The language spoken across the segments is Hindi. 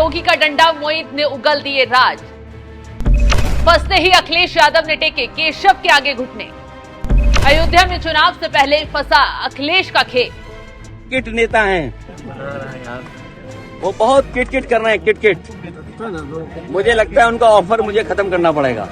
योगी का डंडा, मोहित ने उगल दिए राज। फंसते ही अखिलेश यादव ने टेके केशव के आगे घुटने। अयोध्या में चुनाव से पहले फंसा अखिलेश का खेल। किट नेता हैं, वो बहुत किट कर रहे हैं, किट। मुझे लगता है उनका ऑफर मुझे खत्म करना पड़ेगा।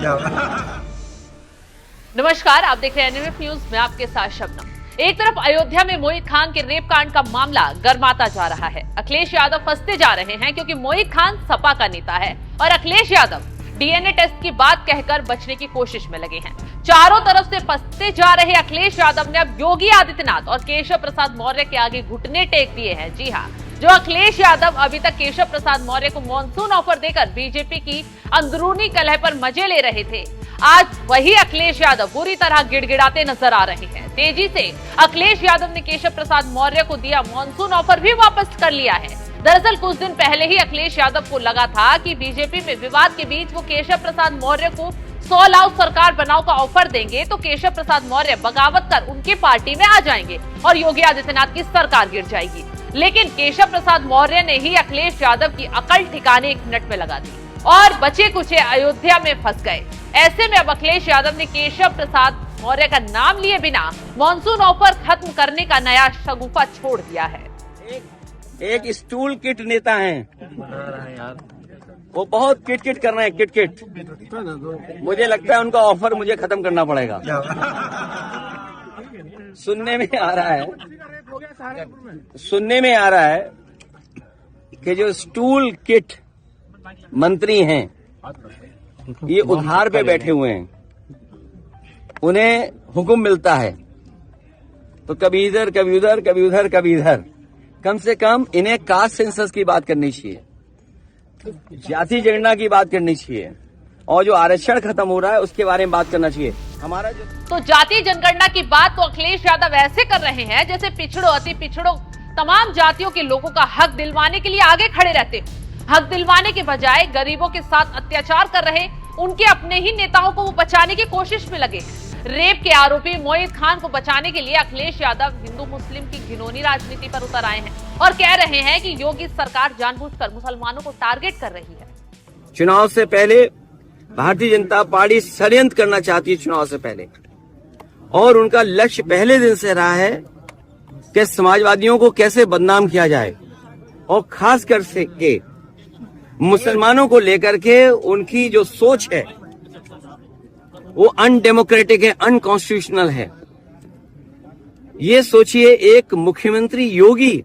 नमस्कार, आप देख रहे हैं एनएमएफ न्यूज में आपके साथ शबनम। एक तरफ अयोध्या में मोहित खान के रेप कांड का मामला गर्माता जा रहा है। अखिलेश यादव फंसते जा रहे हैं क्योंकि मोहित खान सपा का नेता है और अखिलेश यादव डीएनए टेस्ट की बात कहकर बचने की कोशिश में लगे हैं। चारों तरफ से फंसते जा रहे अखिलेश यादव ने अब योगी आदित्यनाथ और केशव प्रसाद मौर्य के आगे घुटने टेक दिए हैं। जी हाँ, जो अखिलेश यादव अभी तक केशव प्रसाद मौर्य को मॉनसून ऑफर देकर बीजेपी की अंदरूनी कलह पर मजे ले रहे थे, आज वही अखिलेश यादव बुरी तरह गिड़गिड़ाते नजर आ रहे हैं। तेजी से अखिलेश यादव ने केशव प्रसाद मौर्य को दिया मॉनसून ऑफर भी वापस कर लिया है। दरअसल कुछ दिन पहले ही अखिलेश यादव को लगा था कि बीजेपी में विवाद के बीच वो केशव प्रसाद मौर्य को 100 लाख सरकार बनाओ का ऑफर देंगे तो केशव प्रसाद मौर्य बगावत कर उनकी पार्टी में आ जाएंगे और योगी आदित्यनाथ की सरकार गिर जाएगी। लेकिन केशव प्रसाद मौर्य ने ही अखिलेश यादव की अकल ठिकाने 1 मिनट में लगा दी और बचे कुचे अयोध्या में फंस गए। ऐसे में अब अखिलेश यादव ने केशव प्रसाद मौर्य का नाम लिए बिना मॉनसून ऑफर खत्म करने का नया शगुफा छोड़ दिया है। एक स्टूल किट नेता हैं, वो बहुत किट कर रहे हैं, किट। मुझे लगता है उनका ऑफर मुझे खत्म करना पड़ेगा। सुनने में आ रहा है कि जो स्टूल किट मंत्री हैं ये उधार पे बैठे हुए हैं, उन्हें हुक्म मिलता है तो कभी इधर कभी उधर, कभी उधर कभी इधर। कम से कम इन्हें कास्ट सेंसस की बात करनी चाहिए, जाति जनगणना की बात करनी चाहिए और जो आरक्षण खत्म हो रहा है उसके बारे में बात करना चाहिए। हमारा जो तो जाति जनगणना की बात तो अखिलेश यादव ऐसे कर रहे हैं जैसे पिछड़ों, अति पिछड़ों, तमाम जातियों के लोगों का हक दिलवाने के लिए आगे खड़े रहते। हक दिलवाने के बजाय गरीबों के साथ अत्याचार कर रहे उनके अपने ही नेताओं को वो बचाने की कोशिश में लगे। रेप के आरोपी मोहित खान को बचाने के लिए अखिलेश यादव हिंदू मुस्लिम की घिनौनी राजनीति पर उतर आए हैं और कह रहे हैं कि योगी सरकार जानबूझकर मुसलमानों को टारगेट कर रही है। चुनाव से पहले भारतीय जनता पार्टी षड्यंत्र करना चाहती है चुनाव से पहले, और उनका लक्ष्य पहले दिन से रहा है कि समाजवादियों को कैसे बदनाम किया जाए और खास कर से के मुसलमानों को लेकर के उनकी जो सोच है वो अनडेमोक्रेटिक है, अनकॉन्स्टिट्यूशनल है। ये सोचिए एक मुख्यमंत्री योगी,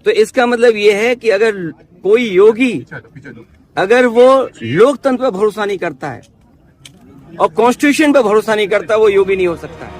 तो इसका मतलब ये है कि अगर कोई योगी अगर वो लोकतंत्र पर भरोसा नहीं करता है और कॉन्स्टिट्यूशन पर भरोसा नहीं करता, वो योगी नहीं हो सकता है।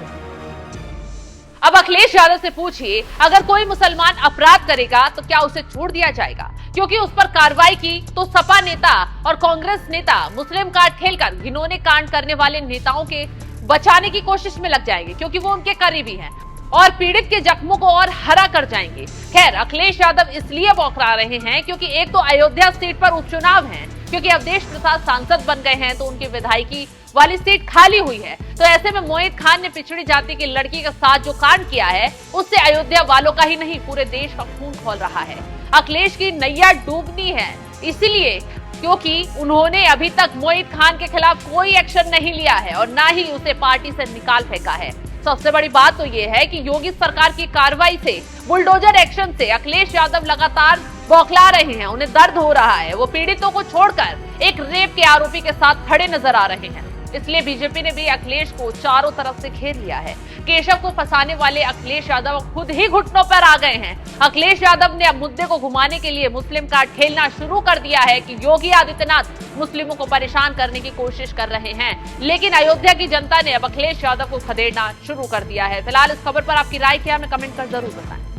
अब अखिलेश यादव से पूछिए, अगर कोई मुसलमान अपराध करेगा तो क्या उसे छोड़ दिया जाएगा? क्योंकि उस पर कार्रवाई की तो सपा नेता और कांग्रेस नेता मुस्लिम कार्ड खेलकर घिनौने कांड करने वाले नेताओं के बचाने की कोशिश में लग जाएंगे, क्योंकि वो उनके करीबी हैं और पीड़ित के जख्मों को और हरा कर जाएंगे। खैर, अखिलेश यादव इसलिए बौखला रहे हैं क्योंकि एक तो अयोध्या सीट पर उपचुनाव है, क्योंकि अवधेश प्रसाद सांसद बन गए हैं तो उनकी विधायकी वाली सीट खाली हुई है। तो ऐसे में मोहित खान ने पिछड़ी जाति की लड़की के साथ जो कांड किया है उससे अयोध्या वालों का ही नहीं पूरे देश का खून खौल रहा है। अखिलेश की नैया डूबनी है, इसलिए क्योंकि उन्होंने अभी तक मोहित खान के खिलाफ कोई एक्शन नहीं लिया है और ना ही उसे पार्टी से निकाल फेंका है। सबसे बड़ी बात तो ये है कि योगी सरकार की कार्रवाई से, बुलडोजर एक्शन से अखिलेश यादव लगातार बौखला रहे हैं, उन्हें दर्द हो रहा है। वो पीड़ितों को छोड़कर एक रेप के आरोपी के साथ खड़े नजर आ रहे हैं। इसलिए बीजेपी ने भी अखिलेश को चारों तरफ से घेर लिया है। केशव को फंसाने वाले अखिलेश यादव खुद ही घुटनों पर आ गए हैं। अखिलेश यादव ने अब मुद्दे को घुमाने के लिए मुस्लिम कार्ड खेलना शुरू कर दिया है कि योगी आदित्यनाथ मुस्लिमों को परेशान करने की कोशिश कर रहे हैं। लेकिन अयोध्या की जनता ने अब अखिलेश यादव को खदेड़ना शुरू कर दिया है। फिलहाल इस खबर पर आपकी राय क्या है, हमें कमेंट कर जरूर बताएं।